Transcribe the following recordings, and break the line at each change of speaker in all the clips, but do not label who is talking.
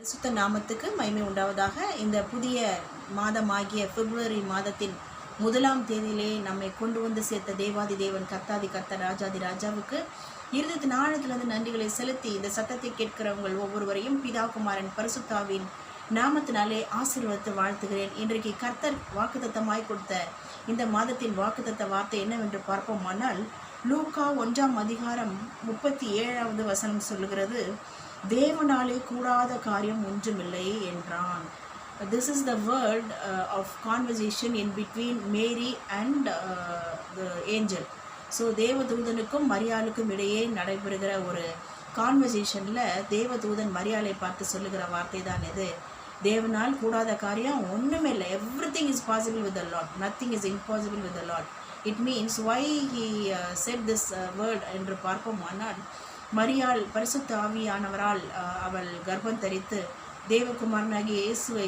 பரிசுத்த நாமத்துக்கு மகிமை உண்டாவதாக. இந்த புதிய மாதமாகிய பிப்ரவரி மாதத்தின் 1ஆம் தேதியிலே நம்மை கொண்டு வந்து சேர்த்த தேவாதி தேவன் கர்த்தாதி கர்த்தர் ராஜாதி ராஜாவுக்கு இருதயத்தின் ஆழத்திலிருந்து நன்றிகளை செலுத்தி இந்த சத்தத்தை கேட்கிறவங்கள் ஒவ்வொருவரையும் பிதா குமாரன் பரிசுத்தாவின் நாமத்தினாலே ஆசீர்வதித்து வாழ்த்துகிறேன். இன்றைக்கு கர்த்தர் வாக்குத்தத்தமாய் கொடுத்த இந்த மாதத்தின் வாக்குத்தத்த வார்த்தை என்னவென்று பார்ப்போமானால், லூக்கா 1ஆம் அதிகாரம் 37வது வசனம் சொல்லுகிறது, தேவனாலே கூடாத காரியம் ஒன்றுமில்லை என்றான். This is the word of conversation in between Mary and the angel. So தேவதூதனுக்கும் மரியாளுக்கும் இடையே நடைபெறுகிற ஒரு கான்வர்சேஷனில் தேவதூதன் மரியாளை பார்த்து சொல்லுகிற வார்த்தை தான் இது. தேவனால் கூடாத காரியம் ஒன்றுமே இல்லை. Everything is possible with the Lord, nothing is impossible with the Lord. It means why he said this word என்று பார்ப்போமானால், மரியாள் பரிசுத்த ஆவியானவரால் அவள் கர்ப்பம் தரித்து தேவகுமாரனாகிய இயேசுவை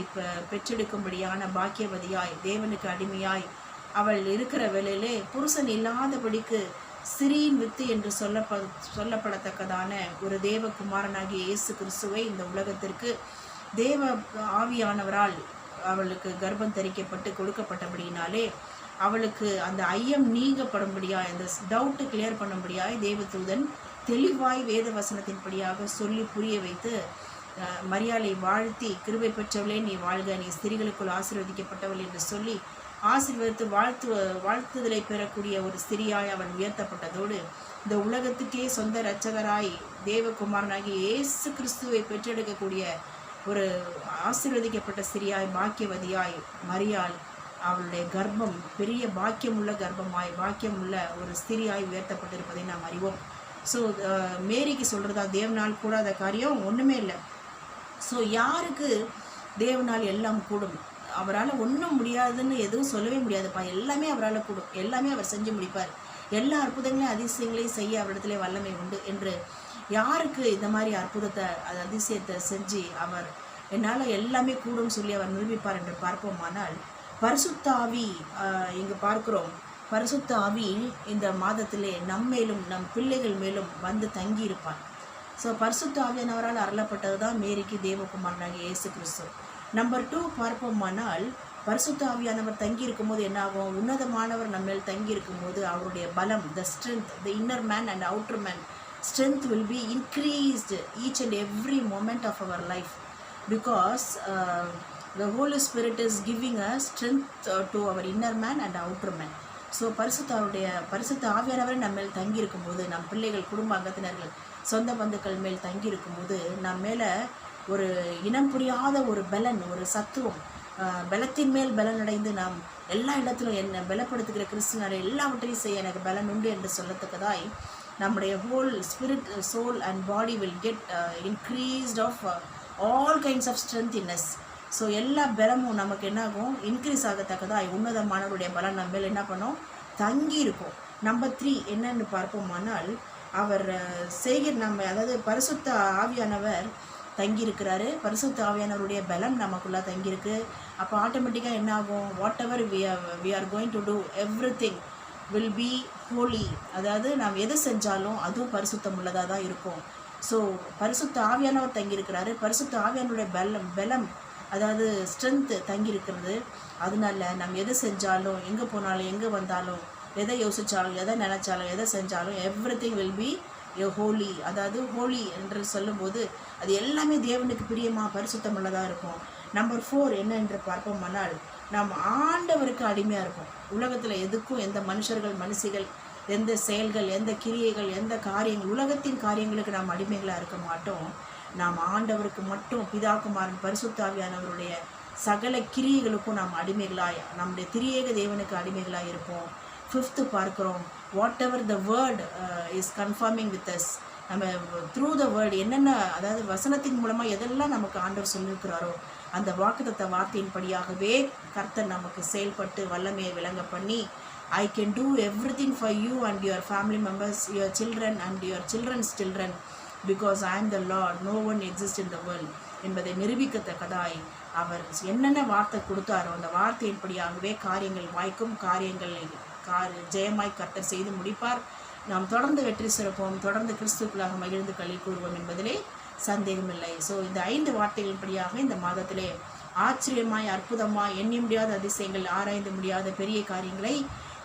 பெற்றெடுக்கும்படியான பாக்கியவதியாய் தேவனுக்கு அடிமையாய் அவள் இருக்கிற வேளையிலே புருஷன் இல்லாதபடிக்கு சிறியின் வித்து என்று சொல்லப்படத்தக்கதான ஒரு தேவகுமாரனாகிய இயேசு கிறிஸ்துவை இந்த உலகத்திற்கு தேவ ஆவியானவரால் அவளுக்கு கர்ப்பம் தரிக்கப்பட்டு கொடுக்கப்பட்டபடியினாலே அவளுக்கு அந்த ஐயம் நீங்கப்படும்படியாய், அந்த டவுட்டு கிளியர் பண்ணும்படியாய் தேவதூதன் தெளிவாய் வேத வசனத்தின்படியாக சொல்லி புரிய வைத்து மரியாளை வாழ்த்தி, கிருபை பெற்றவளே நீ வாழ்க, நீ ஸ்திரீகளுக்குள் ஆசீர்வதிக்கப்பட்டவள் என்று சொல்லி ஆசீர்வதித்து வாழ்த்துதலை பெறக்கூடிய ஒரு ஸ்திரியாய் அவள் உயர்த்தப்பட்டதோடு இந்த உலகத்துக்கே சொந்த இரட்சகராய் தேவகுமாரனாகிய இயேசு கிறிஸ்துவை பெற்றெடுக்கக்கூடிய ஒரு ஆசீர்வதிக்கப்பட்ட ஸ்திரியாய் பாக்கியவதியாய் மரியாள் அவளுடைய கர்ப்பம் பெரிய பாக்கியமுள்ள கர்ப்பமாய் பாக்கியமுள்ள ஒரு ஸ்திரியாய் உயர்த்தப்பட்டிருப்பதை நாம் அறிவோம். ஸோ மேரிக்கு சொல்கிறதா, தேவனால் கூடாத காரியம் ஒன்றுமே இல்லை. ஸோ யாருக்கு தேவனால் எல்லாம் கூடும்? அவரால் ஒன்றும் முடியாதுன்னு எதுவும் சொல்லவே முடியாதுப்பா. எல்லாமே அவரால் கூடும், எல்லாமே அவர் செஞ்சு முடிப்பார், எல்லா அற்புதங்களையும் அதிசயங்களையும் செய்ய அவரிடத்துல வல்லமை உண்டு என்று யாருக்கு இந்த மாதிரி அற்புதத்தை அதிசயத்தை செஞ்சு அவர் என்னால் எல்லாமே கூடும் சொல்லி அவர் நிரூபிப்பார் என்று பார்ப்போமானால், பரிசுத்த ஆவி இங்கே பார்க்குறோம். பரிசுத்த ஆவி இந்த மாதத்திலே நம்மேலும் நம் பிள்ளைகள் மேலும் வந்து தங்கி இருப்பார். ஸோ பரிசுத்த ஆவியானவரால் அருளப்பட்டது தான் மேரிக்கு தேவகுமாரனாகிய இயேசு கிறிஸ்து. நம்பர் 2 பார்ப்போமானால், பரிசுத்த ஆவியானவர் தங்கி இருக்கும்போது என்னாகும்? உன்னதமானவர் நம்மேல் தங்கி இருக்கும்போது அவருடைய பலம், the strength, the inner man and outer man strength will be increased each and every moment of our life, because the Holy Spirit is giving us strength to our inner man and outer man. So பரிசுத்த ஆவியானவரை நம்ம மேல் தங்கி இருக்கும்போது, நம் பிள்ளைகள், குடும்ப அங்கத்தினர்கள், சொந்த பந்துக்கள் மேல் தங்கி இருக்கும்போது நம்ம மேலே ஒரு இனம் புரியாத ஒரு பலன், ஒரு சத்துவம், பலத்தின் மேல் பலன் அடைந்து நாம் எல்லா இடத்திலும் என்னை பலப்படுத்துகிற கிறிஸ்துவனை எல்லாவற்றையும் செய்ய எனக்கு பலன் உண்டு என்று சொல்லத்தக்கதாய் நம்முடைய whole spirit, soul and body will get increased of all kinds of strength in us. So எல்லா பலமும் நமக்கு என்னாகும்? இன்க்ரீஸ் ஆகத்தக்கதாய் உன்னதமானவருடைய பலம் நம்ம மேல் என்ன பண்ணோம்? தங்கி இருக்கும். நம்பர் 3 என்னன்னு பார்ப்போமானால், அவர் அதாவது பரிசுத்த ஆவியானவர் தங்கியிருக்கிறாரு. பரிசுத்த ஆவியானவருடைய பலம் நமக்குள்ளே தங்கியிருக்கு. அப்போ ஆட்டோமேட்டிக்காக என்ன ஆகும்? Whatever we are going to do, everything will be holy. அதாவது நாம் எது செஞ்சாலும் அதுவும் பரிசுத்தம் உள்ளதாக தான் இருக்கும். ஸோ பரிசுத்த ஆவியானவர் தங்கியிருக்கிறாரு. பரிசுத்த ஆவியானவருடைய பலம் அதாவது ஸ்ட்ரென்த்து தங்கியிருக்கிறது. அதனால நம்ம எது செஞ்சாலும், எங்கே போனாலும், எங்கே வந்தாலும், எதை யோசித்தாலும், எதை நினச்சாலும், எதை செஞ்சாலும் எவ்ரிதிங் வில் பி ஹோலி. அதாவது ஹோலி என்று சொல்லும்போது அது எல்லாமே தேவனுக்கு பிரியமாக பரிசுத்தம் உள்ளதாக இருக்கும். நம்பர் 4 என்ன என்று பார்ப்போமானால், நாம் ஆண்டவருக்கு அடிமையாக இருக்கும். உலகத்தில் எதுக்கும், எந்த மனுஷிகள், எந்த செயல்கள், எந்த கிரியைகள், எந்த காரியங்கள், உலகத்தின் காரியங்களுக்கு நாம் அடிமைகளாக இருக்க மாட்டோம். நாம் ஆண்டவருக்கு மட்டும், பிதாகுமாரன் பரிசுத்த ஆவியானவருடைய சகல கிரியைகளுக்கும் நாம் அடிமைகளாய், நம்முடைய திரியேக தேவனுக்கு அடிமைகளாக இருப்போம். 5th பார்க்குறோம், what ever the word is conforming with us. நம்ம த்ரூ த வேர்ட் என்னென்ன, அதாவது வசனத்தின் மூலமாக எதெல்லாம் நமக்கு ஆண்டவர் சொல்லியிருக்கிறாரோ அந்த வாக்குத்தத்த வார்த்தையின்படியாகவே கர்த்தர் நமக்கு செயல்பட்டு வல்லமையை விளங்க பண்ணி, I can do everything for you and your family members, your children and your children's children, because I am the lord, no one exist in the world என்பதை நிரூபிக்கத்தக்கதாய் அவர் என்னென்ன வார்த்தை கொடுத்தாரோ அந்த வார்த்தையின்படியாகவே காரியங்கள் வாய்க்கும், காரியங்கள் ஜெயமாய் கர்த்தர் செய்து முடிப்பார். நாம் தொடர்ந்து வெற்றி சிறப்போம், தொடர்ந்து கிறிஸ்துக்குள்ளாக மகிழ்ந்து களி கூறுவோம் என்பதிலே சந்தேகமில்லை. ஸோ இந்த 5 வார்த்தைகளின்படியாக இந்த மாதத்திலே ஆச்சரியமாய், அற்புதமாய், எண்ணி முடியாத அதிசயங்கள், ஆராய்ந்து முடியாத பெரிய காரியங்களை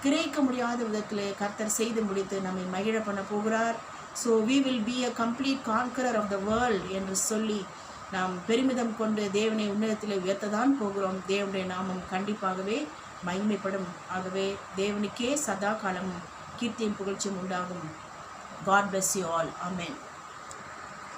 கிரகிக்க முடியாத விதத்திலே கர்த்தர் செய்து முடித்து நம்மை மகிழ பண்ண போகிறார். So we will be a complete conqueror of the world என்று சொல்லி நாம் பெருமிதம் கொண்டு தேவனை உன்னதத்திலே உயர்த்ததான் போகிறோம். தேவனுடைய நாமம் கண்டிப்பாகவே மகிமைப்படும். ஆகவே தேவனுக்கே சதா காலமும் கீர்த்தியும் புகழ்ச்சியும் உண்டாகும். God bless you all. Amen.